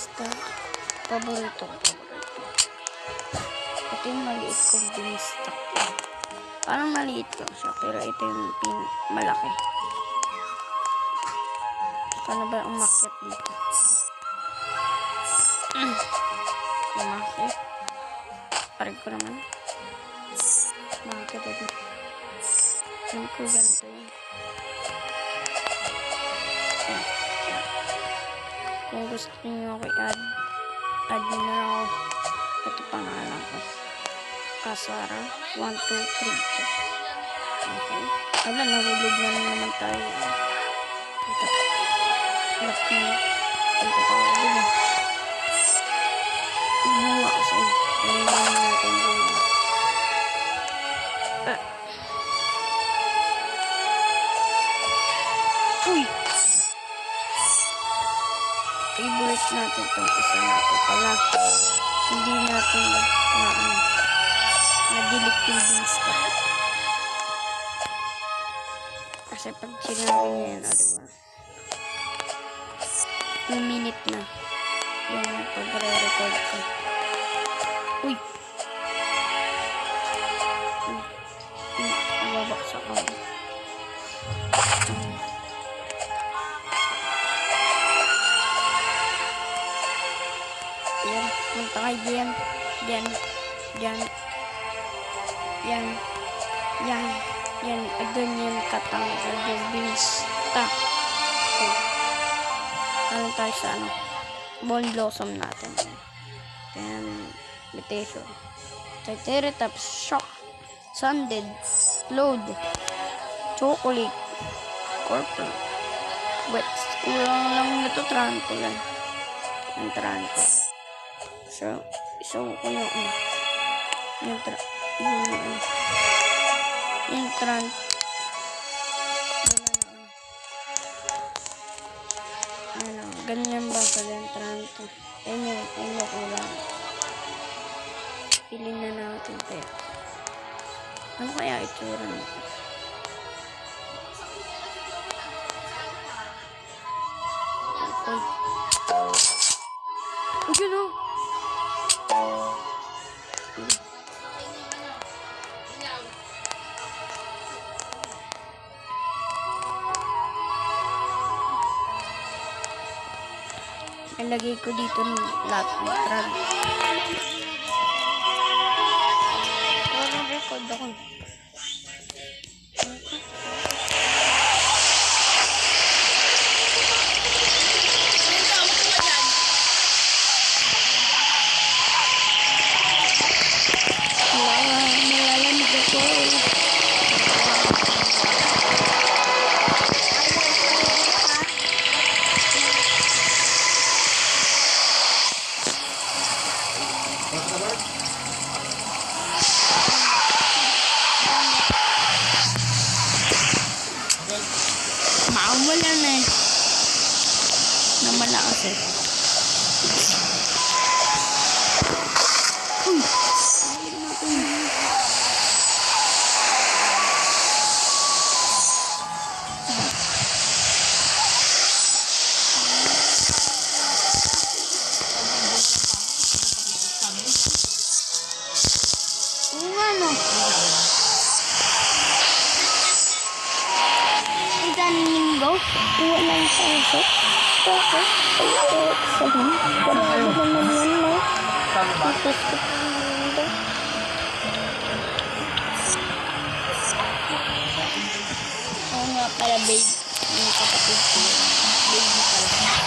Basta, paborito. Ito yung maliit kong beanstalk. Parang maliit lang siya, pero ito yung malaki. Paano ba umakyat dito? Umakyat. Parang ko naman. Umakyat dito. Alam ko ganito yun. Kung gusto niyo ako i-add nyo na lang ako. Ito pangalan ko. Kasara 1, 2, 3. Okay. Wala, nahulog na naman tayo. Ito. Lap niyo. Ito pa ako din. Bunga kasi. Kaya natin bunga. Uy! Favorite natin itong isa natin pala. Hindi natin na-delete yung beanstalk. Kasi pag sinabi niya yan, diba? 2 minute na yung pagre-record ko. Uy! Nababaksak ako. Yan, punta kayo diyan. Yan, ganyan katanggal yung beanstalk. Okay. Ano tayo sa bone blossom natin. Then, mutation. Triceratops, shock, sanded, load, chocolate, corporate, wet. Kulang lang ito, tarantula. Ang tarantula. So ko yung ganyan ba pala yung tarantula? Ayun ko lang. Pilin na natin kaya. Ano kaya itsura nito? Yun o! Nalagay ko dito ng lahat ng trad. Record ako. Malalamig ako. Maulan na eh. Na malakas eh. Ano? Isang linggo, walang pasok. Bakit? Sabi, grabe naman yan, no? Tapos ko pa mundo. Oo nga pala, babe. Yung kapatid ko. Baby pala.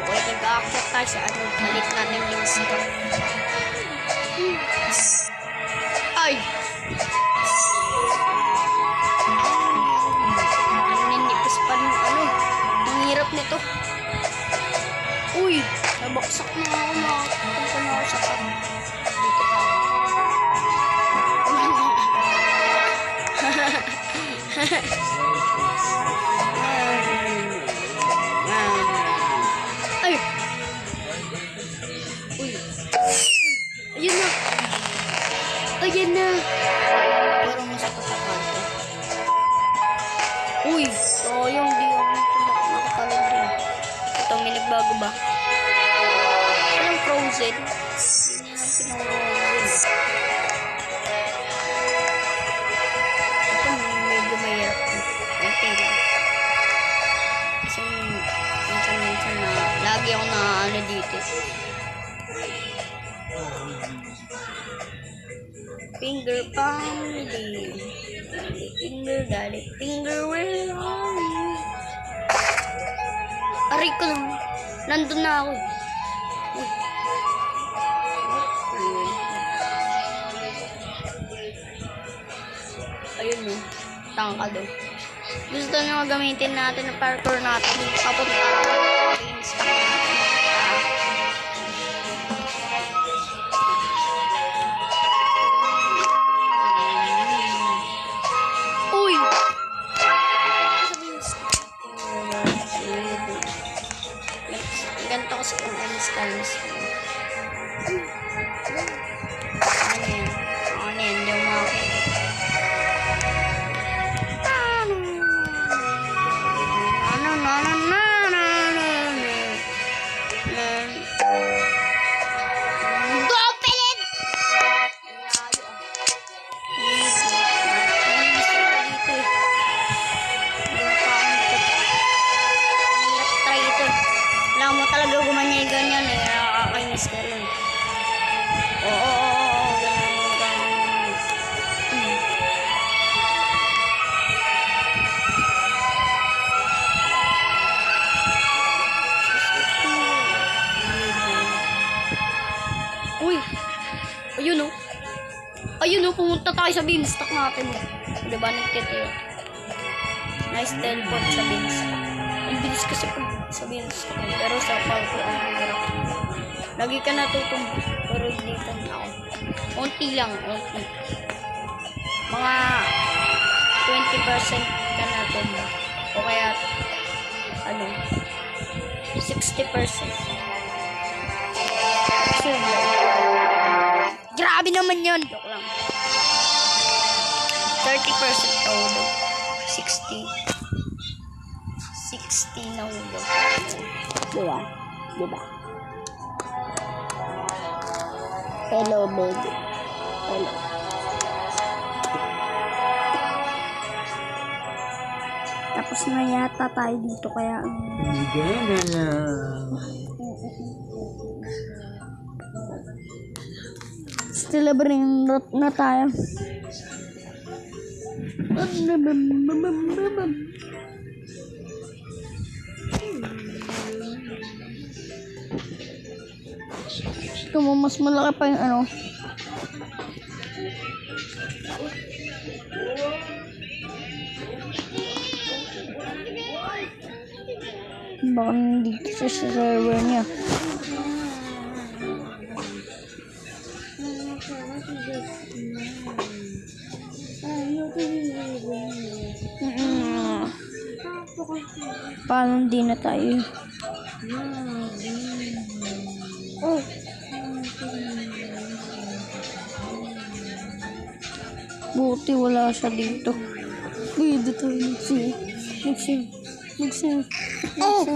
Okay, nag-a-accept tayo sa ano, balik natin yung stock. Ay! Ang ninipis pa ng ano. Ang hirap nito. Uy! Nabaksak na ako na. Punta na ako sa kan. Dito tayo. Ay! Uy! Ayun na! Ayan na! Pero mas patakal to. Uy! Sayang, di ako nakapalad rin. Ito, may nagbago ba? Walang frozen. Hindi na pinawawin. Ito, medyo mahirap. Okay lang. Kasi minsan na lagi ako na ano dito. Finger pounding. Daddy finger, where are you? Aray ko lang. Nandun na ako. Ayun no. Tangka daw. Gusto nyo gamitin natin ang parkour natin. Papunta. Uy! Ganito ko sa Instagrams. Ano yan? Ano yan? Hindi umakit. Mo talaga gumanya ganyan eh. Nakakainis ka rin. Oo. Ganyan. Uy. Ayun o. Ayun o. Pumunta tayo sa beanstalk natin. Diba nagtitira? Nice teleport sa beanstalk. Ang bilis kasi sa beanstalk. Pero sa parkour ang hirap. Lagi ka natutumbo. Pero dito na ako. Unti lang. Unti. Mga 20% ka natumbo. O kaya ano 60%. So, grabe naman yun. Joke lang. 30% todo. 60 na hulog. Diba? Diba? Hello, baby. Hello. Tapos na yata tayo dito kaya... Hindi na. Still brain rot na tayo. Ito mo, mas malaki pa yung ano. Baka nandito sa server niya. Paano hindi na tayo? Oh. Buti wala siya dito. Uy, dito tayo Nagsim. Oh!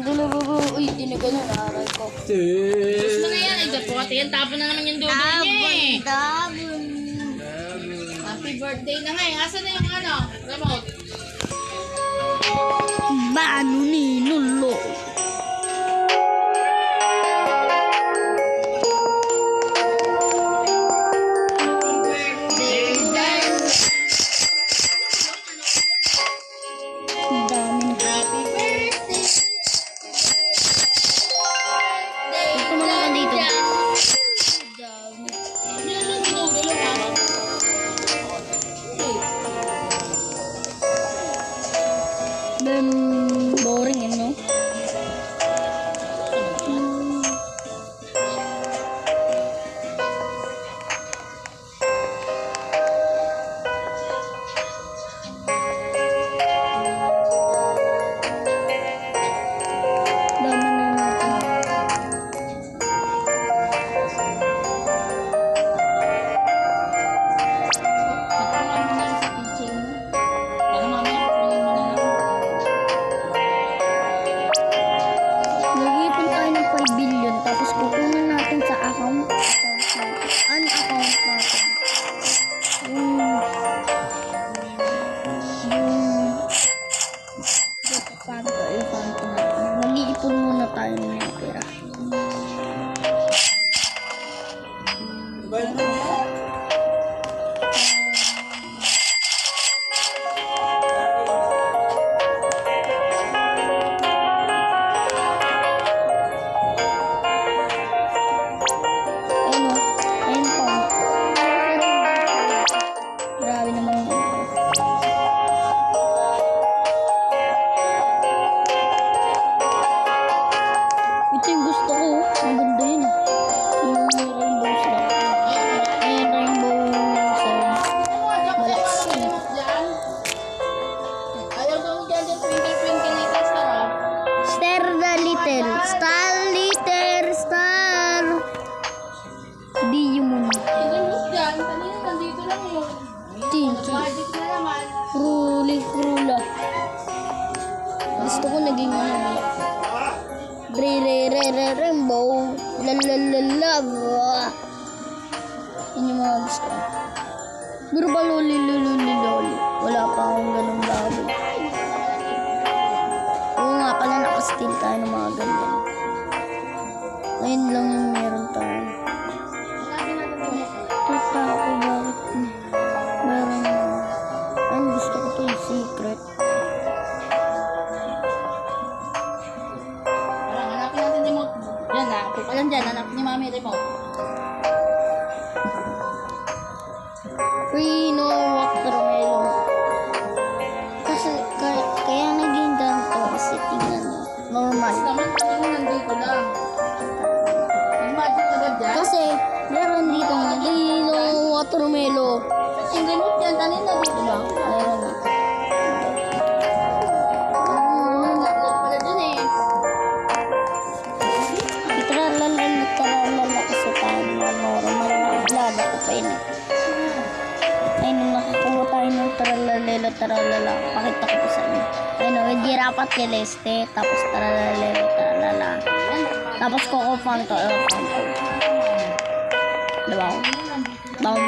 Dalawa ko. Uy, dinaga na naray ko. Gusto na yan, nagdapukat yan. Tapon na naman yung dulo niya eh. Dabon. Happy birthday na nga eh. Asa na yung ano? Remote? Bano ni Nulo? yung... Ito yung gusto ko. Ang ganda yun. Yung rainbow slot. Ayan, rainbow sign. Malakas yun. Ayaw daw dyan yung twinkle-twinkle little star, oh. Star the little. Star little star. Di yung moon. Remote dyan. Kanina nandito lang yun. Tinky. Magic na naman. Kruli krula. Gusto ko naging ano. Rainbow. La la la la. Yun yung mga gusto ko. Pero ba loli. Wala pa akong ganong baboy. Oo nga pala nakasteal tayo ng mga ganyan. Ayun lang yung meron tayo. Tata ako bakit meron ang gusto ko to yung secret. Parang hanapin natin remote. Yan na. Upo ka lang dyan. Hanapin ni mami remote. Free no watermelon. Kasi kaya naging ganito kasi tingnan nyo. Normal. Mas naman kanina nandito lang. May magic na ba dyan? Kasi meron dito no watermelon. Yung remote dyan. Kanina dito lang. Meron na. Naglag pala dyan eh. Itralala kasi tayo na normal na vlog ako pa yun. Ay, nung nakakuha tayo ng tralala. Pakita ko pa sa inyo. Ay, no, hindi rapat kileste. Tapos tralala. Tapos kukupan to. Diba? Bang,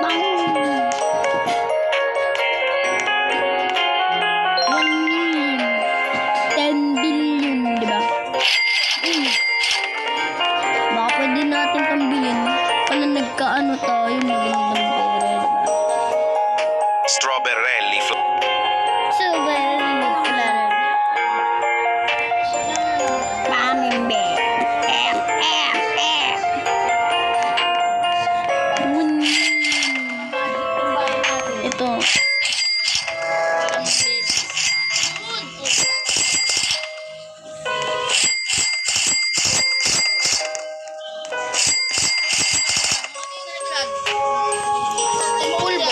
bang. 10 billion, diba? Baka pwede natin pambilin. Pala nagkaano tayo, magandang pera, diba? Strawberry Strawberry flower. Pamimbe. Wun. Ito. Pulbo.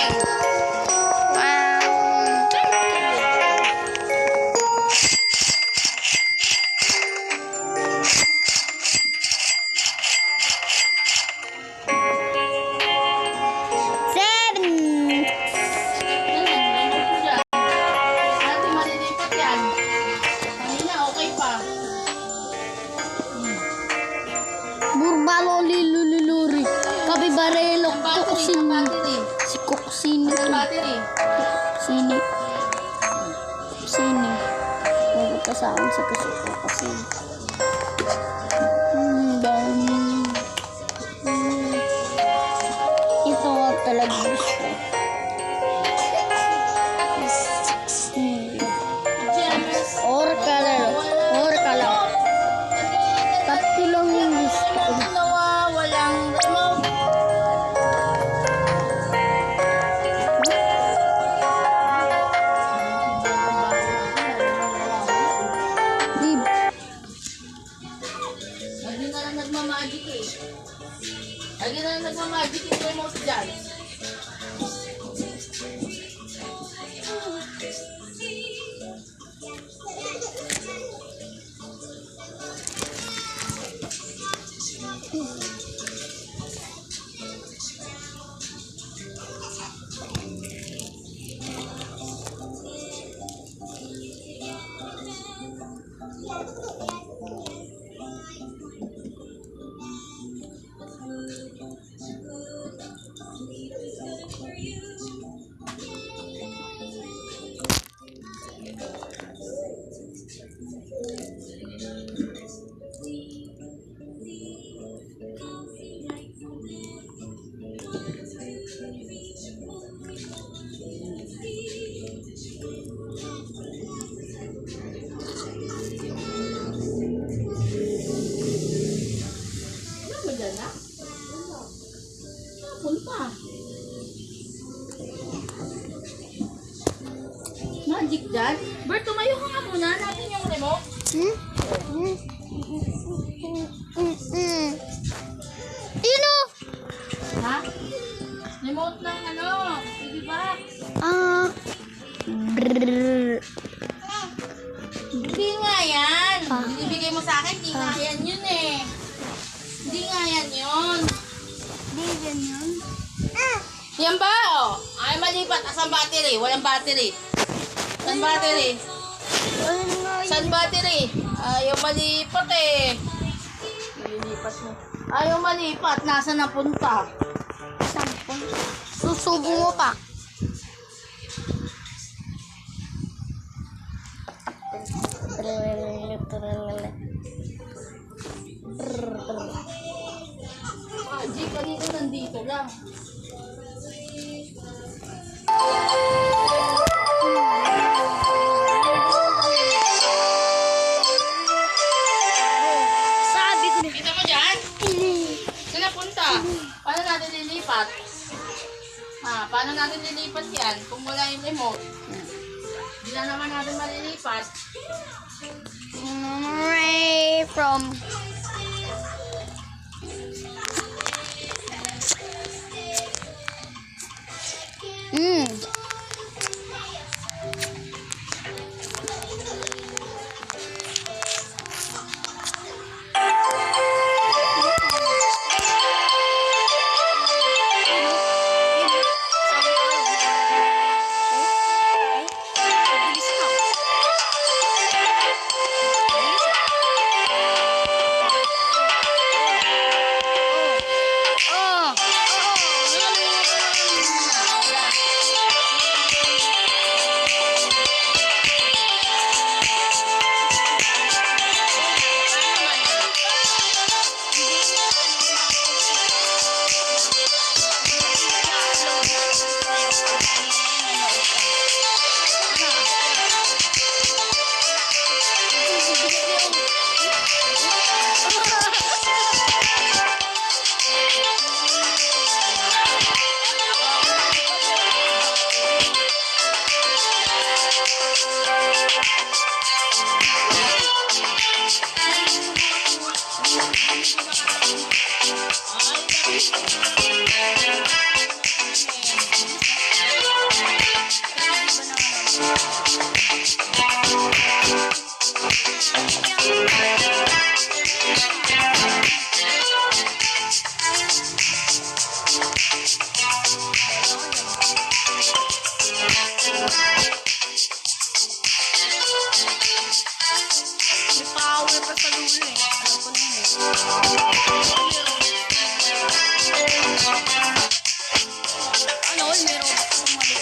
Burbalo liluluri. Kabibarelo. Kukusini. Si Kukusini. Sini. Sini. Pupunta sa akin sa Kukusini. Dami. Ito ang talaga gusto. 16. Or kalaro. Tatlo lang yung gusto ko. Walang remote. Dib. Lagi na lang nagmamagic eh. Lagi na lang nagmamagic yung remote dyan. magic dyan. Bert, tumayo ka nga muna. Natin yung remote. Tino! Ha? Remote ng ano? TV box. Ah. Brrrr. Hindi nga yan. Ah. Binibigay mo sa akin, hindi nga yan yun eh. Hindi nga yan yun. Di ganyan. Yan ba? Oh. Ay, malipat. Asan battery? Walang battery. Saan battery? Saan battery? Ayaw malipat eh. Malilipat mo. Ayaw malipat. Nasaan napunta? Sampon. Susubo mo pa. G, kanina nandito lang. Sabi ko na. Kita mo dyan? Saan napunta? Paano natin lilipat? Paano natin lilipat yan? Kung wala yung remote. Hindi na naman natin malilipat. Ray from power pa sa lulo eh. Alam ko na yun eh. Ano, meron akong mali.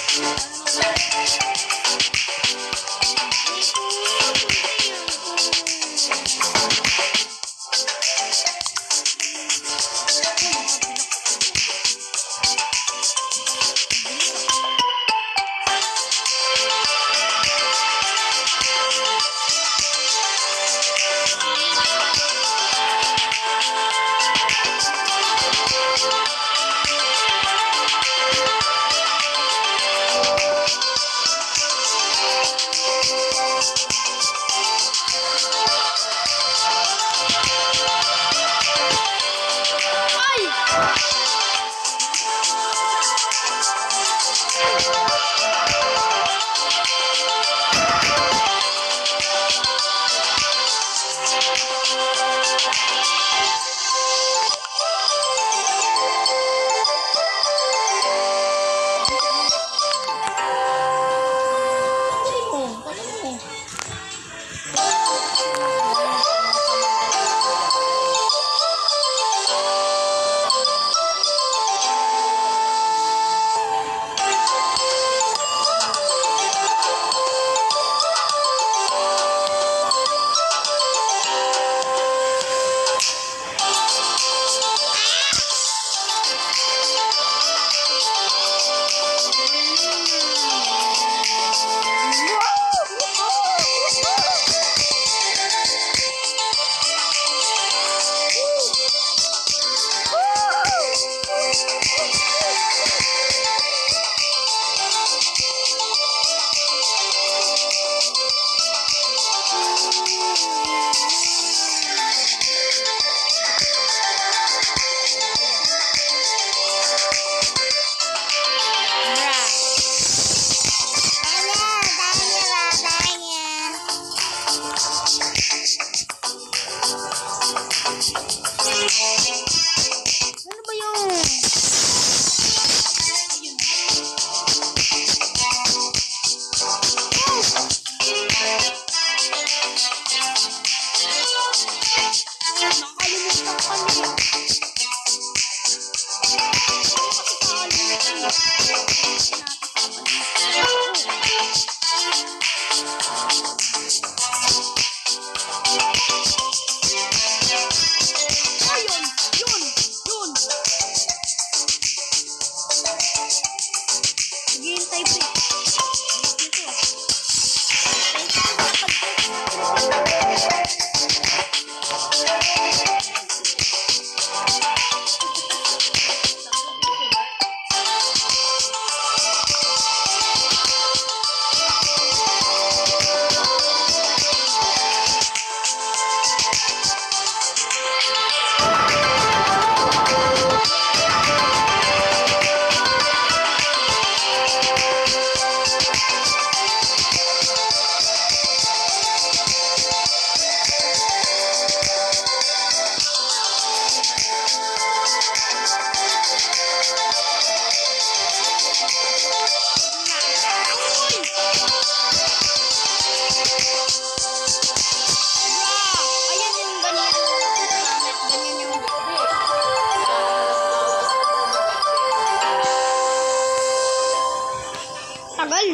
tagal.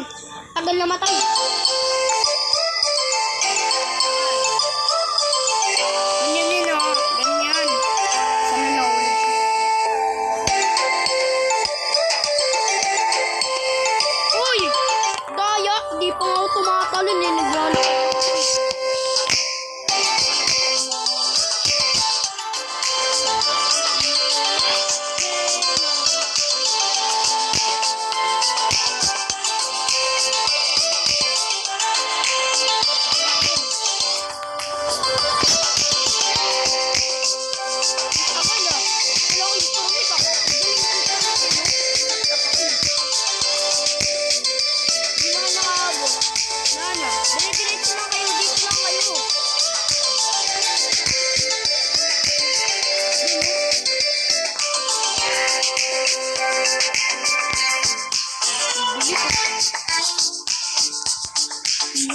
Tagal na matay. Ganyan yun, oh. Ganyan. Sana naulit. Uy! Daya! Di pa ako tumatalon eh. Naglalakad.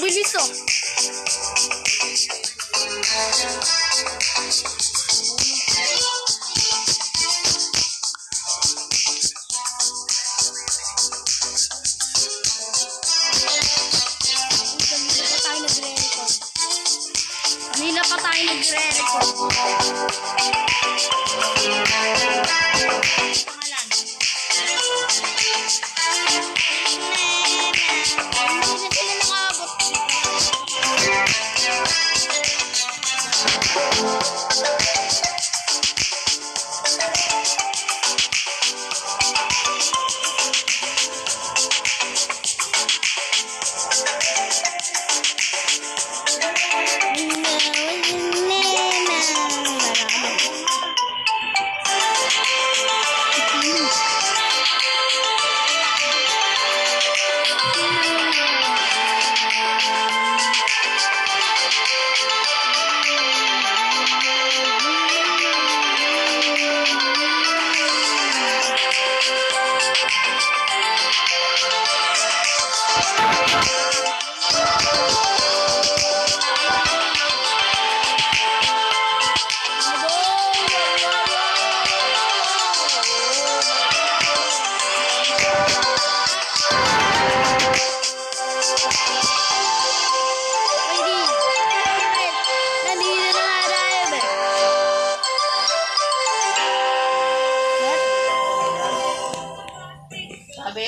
Bilis oh. Kanina pa tayo nagre-record. Pangalan. Hindi na sila nakabot. Sabi?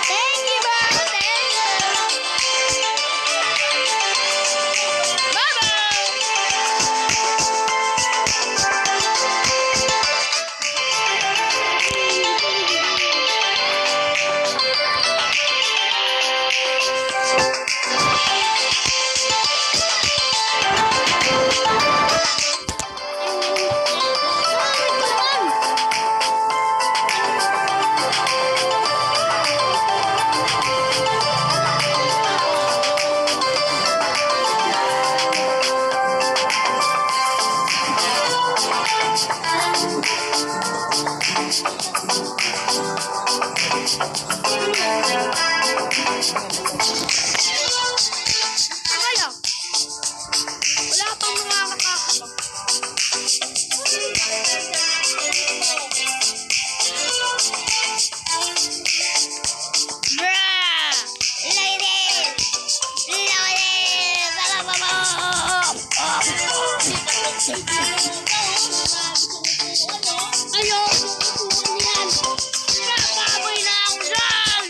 Thank you, bro. Thank you. Akala. Wala pang mga kakakabang. Bruh! Ladies! Ladies! Ayoko kukuha niyan! Baboy na ako dyan!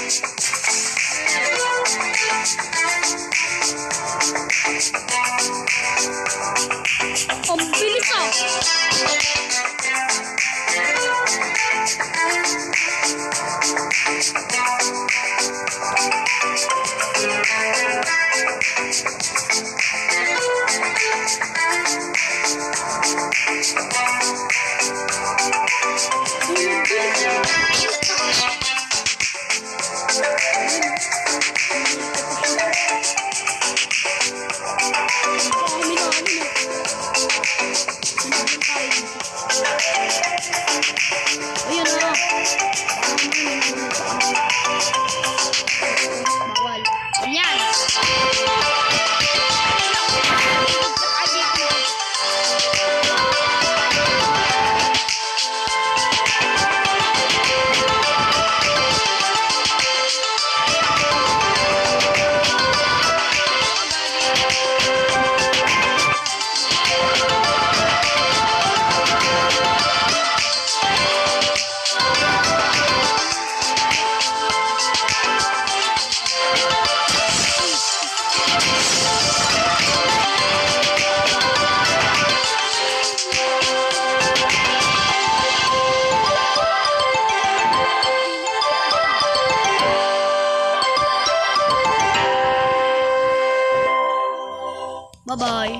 Ang bilis ah! Ayun na. Bawal. Ganyan. Bye-bye.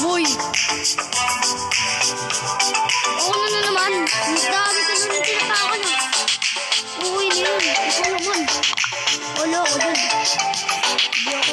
Boy! Oo na naman. Ang dami ka nun yung tinataka na. Uwi na yun. Ikaw naman. Wala ako dun. Hindi ako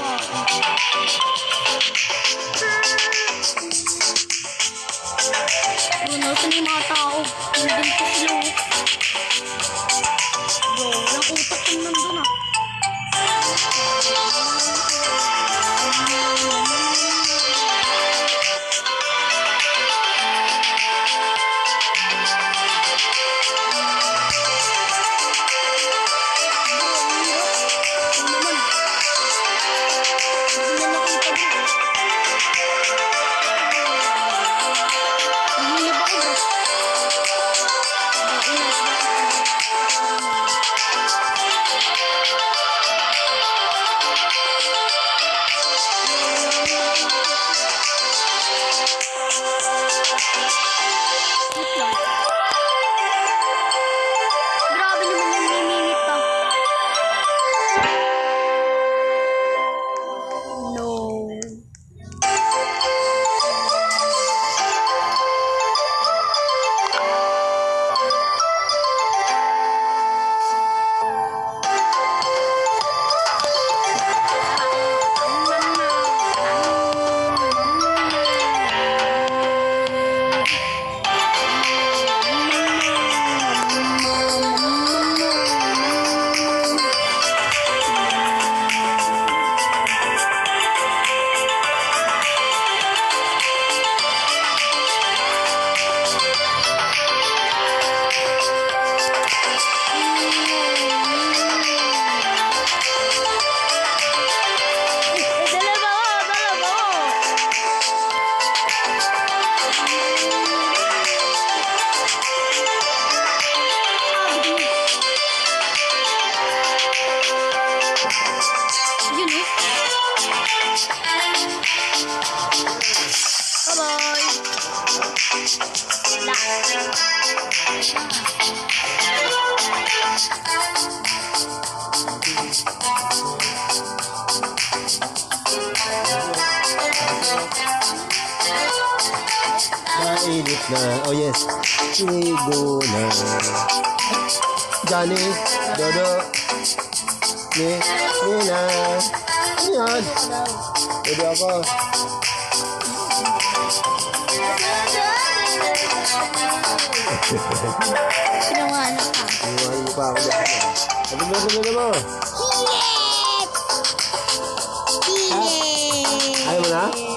Mainit na. Oh yes. Ligo na. Johnny, Dodo, Nina. Ano yan? Pwede ako. Pinawanap ka. Iwan mo pa ako dyan. Ano mo? Yes! Yes! Ayaw mo na?